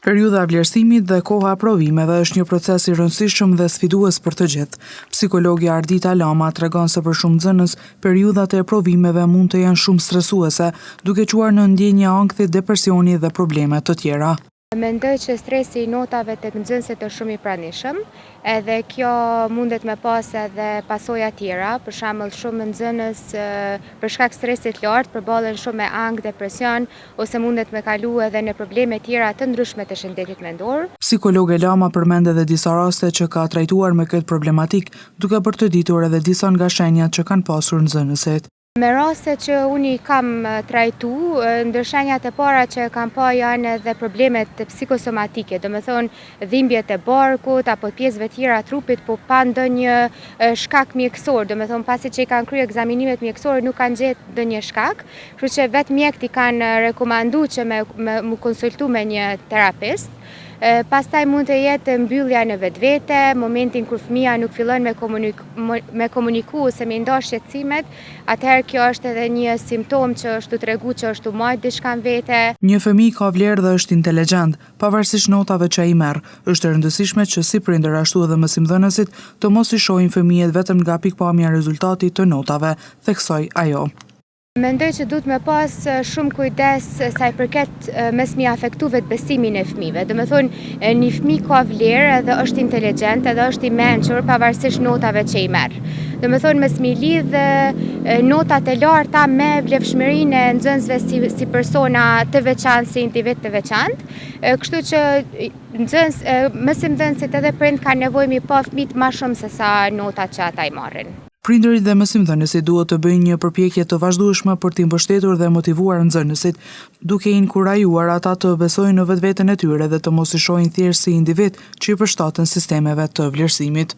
Periudha e vlerësimit dhe koha e provimeve është një proces i rëndësishëm dhe sfidues për të gjithë. Psikologja Ardita Lama tregon se për shumë nxënës, periudhat e provimeve mund të jenë shumë stresuese, duke quar në ndjenje ankthi, depresioni dhe probleme të tjera. Mendoj që stresi i notave tek nxënësit është shumë i pranishëm, edhe kjo mundet me pas edhe pasoja tjera, për shembull shumë nxënës për shkak stresit lart përballen shumë me ankth, depresion ose mundet me kalu edhe në probleme tjera të ndryshme të shëndetit mendor. Psikologe Lama përmend edhe disa raste që ka trajtuar me këtë problematik, duke përtëditur edhe disa nga shenjat që kanë pasur nxënësit. Me raste që unë i kam trajtu, ndër shenjat e para që kam pa janë edhe problemet psikosomatike, do me thonë dhimbjet e barkut apo pjesëve tjera trupit, po pa ndonjë shkak mjekësor, do me thonë pasi që i kanë kryer ekzaminimet mjekësore nuk kanë gjetë ndonjë shkak, kështu që vetë mjekët i kanë rekomanduar që me konsultu me një terapist. Pastaj mund të jetë mbyllja në vetvete, momentin kur fëmia nuk fillon me komuniku ose me nda shqetësimet, atëherë kjo është edhe një simptom që është të tregu që është të majt diçka në vete. Një fëmijë ka vlerë dhe është inteligjent, pavarësisht notave që ai merr. Është e rëndësishme që si prindër ashtu edhe mësimdhënësit të mos i shohin fëmijët vetëm nga pikpamja e rezultatit të notave, theksoi ajo. Mendoj që duhet me pas shumë kujdes sa i përket mes mi afektu vetë besimin e fëmijëve. Do me thonë, një fëmijë ka vlerë edhe është inteligjent edhe është i mençur pavarësisht notave që i merr. Do me thonë, mes mi lidh notat e larta me vlefshmërinë e nxënësve si persona të veçantë, si individ të veçantë. Kështu që mësimdhënësit edhe prind kanë nevojë mi pa fëmijët më shumë se sa notat që ata i marrin. Prindërit dhe mësimdhënësit duhet të bëjnë një përpjekje të vazhdueshme për t'i mbështetur dhe motivuar nxënësit, duke i inkurajuar ata të besojnë në vetveten e tyre dhe të mos i shohin thjesht si individ që i përshtaten sistemeve të vlerësimit.